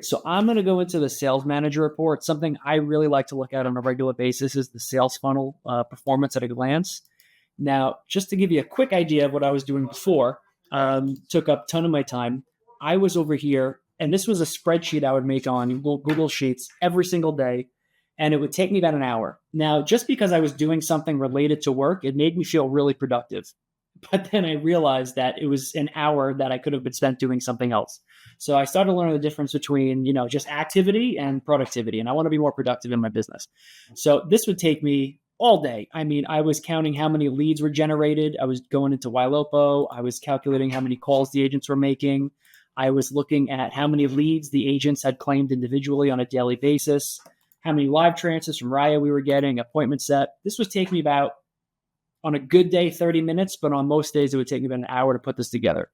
So I'm going to go into the sales manager report. Something I really like to look at on a regular basis is the sales funnel performance at a glance. Now, just to give you a quick idea of what I was doing before, took up a ton of my time. I was over here, and this was a spreadsheet I would make on Google Sheets every single day, and it would take me about an hour. Now, just because I was doing something related to work, it made me feel really productive. But then I realized that it was an hour that I could have been spent doing something else. So I started learning the difference between, just activity and productivity. And I want to be more productive in my business. So this would take me all day. I mean, I was counting how many leads were generated. I was going into Ylopo. I was calculating how many calls the agents were making. I was looking at how many leads the agents had claimed individually on a daily basis, how many live transfers from Raya we were getting, appointment set. This was taking me about, on a good day, 30 minutes, but on most days, it would take me about an hour to put this together.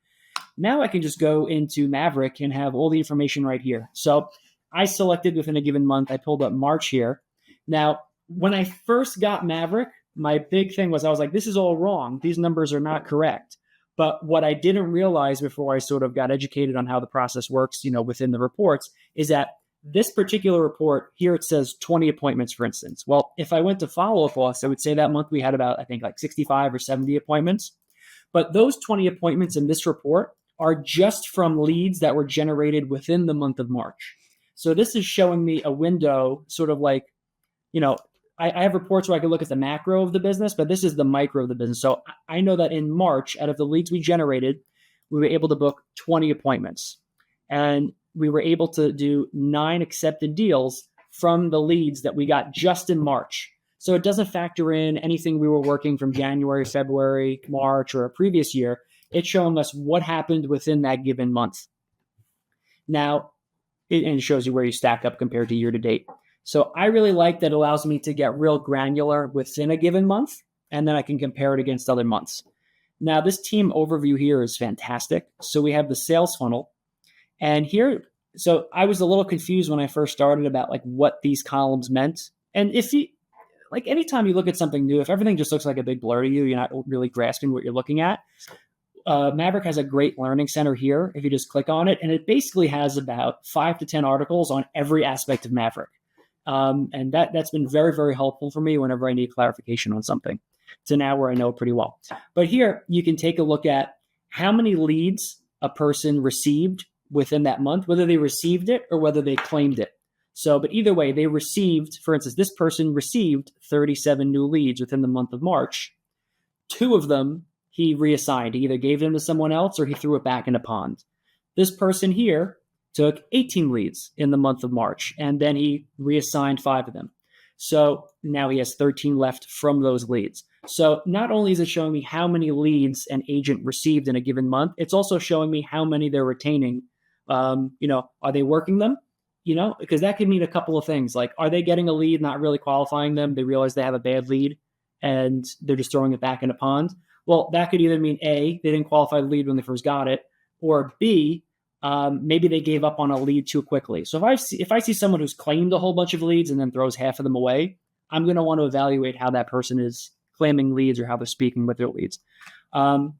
Now I can just go into Maverick and have all the information right here. So I selected within a given month. I pulled up March here. Now, when I first got Maverick, my big thing was I was like, this is all wrong. These numbers are not correct. But what I didn't realize before I sort of got educated on how the process works, within the reports, is that this particular report here, it says 20 appointments, for instance. Well, if I went to follow-up loss, I would say that month we had about, I think, like 65 or 70 appointments. But those 20 appointments in this report are just from leads that were generated within the month of March. So this is showing me a window, sort of like, I have reports where I can look at the macro of the business, but this is the micro of the business. So I know that in March, out of the leads we generated, we were able to book 20 appointments. And we were able to do 9 accepted deals from the leads that we got just in March. So it doesn't factor in anything we were working from January, February, March, or a previous year. It's showing us what happened within that given month. Now, it shows you where you stack up compared to year to date. So I really like that it allows me to get real granular within a given month, and then I can compare it against other months. Now, this team overview here is fantastic. So we have the sales funnel. And here, so I was a little confused when I first started about like what these columns meant. And if you, like anytime you look at something new, if everything just looks like a big blur to you, you're not really grasping what you're looking at. Maverick has a great learning center here. If you just click on it, and it basically has about 5 to 10 articles on every aspect of Maverick. And that's been very, very helpful for me whenever I need clarification on something. To now where I know it pretty well. But here you can take a look at how many leads a person received within that month, whether they received it or whether they claimed it. So, but either way, they received, for instance, this person received 37 new leads within the month of March. 2 of them he reassigned. He either gave them to someone else or he threw it back in a pond. This person here took 18 leads in the month of March, and then he reassigned 5 of them. So now he has 13 left from those leads. So not only is it showing me how many leads an agent received in a given month, it's also showing me how many they're retaining. Are they working them? Because that could mean a couple of things. Like, are they getting a lead, not really qualifying them? They realize they have a bad lead and they're just throwing it back in a pond. Well, that could either mean A, they didn't qualify the lead when they first got it, or B, maybe they gave up on a lead too quickly. So if I see someone who's claimed a whole bunch of leads and then throws half of them away, I'm going to want to evaluate how that person is claiming leads or how they're speaking with their leads.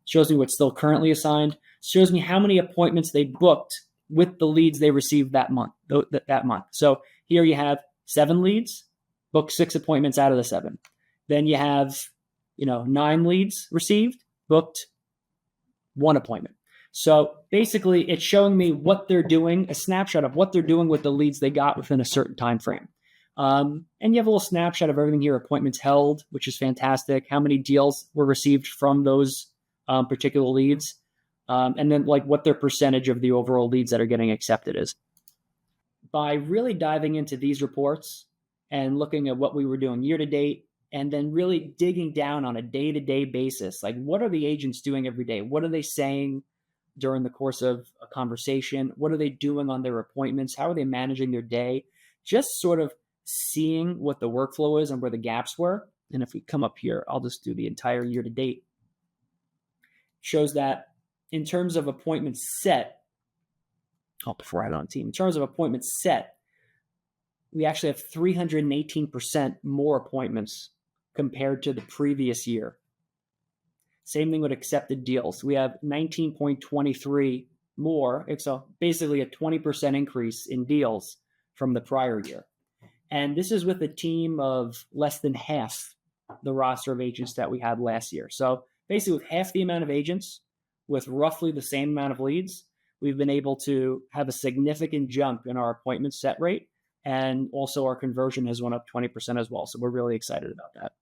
Shows me what's still currently assigned. Shows me how many appointments they booked with the leads they received that month. So here you have 7 leads, booked 6 appointments out of the 7. Then you have 9 leads received, booked 1 appointment. So basically, it's showing me what they're doing, a snapshot of what they're doing with the leads they got within a certain time frame. And you have a little snapshot of everything here, appointments held, which is fantastic, how many deals were received from those particular leads, and then like what their percentage of the overall leads that are getting accepted is. By really diving into these reports and looking at what we were doing year to date, and then really digging down on a day-to-day basis, like what are the agents doing every day? What are they saying during the course of a conversation? What are they doing on their appointments? How are they managing their day? Just sort of seeing what the workflow is and where the gaps were. And if we come up here, I'll just do the entire year to date. Shows that in terms of appointments set, before I had it on team, in terms of appointments set, we actually have 318% more appointments compared to the previous year. Same thing with accepted deals. We have 19.23 more. It's basically a 20% increase in deals from the prior year. And this is with a team of less than half the roster of agents that we had last year. So basically, with half the amount of agents, with roughly the same amount of leads, we've been able to have a significant jump in our appointment set rate. And also our conversion has went up 20% as well. So we're really excited about that.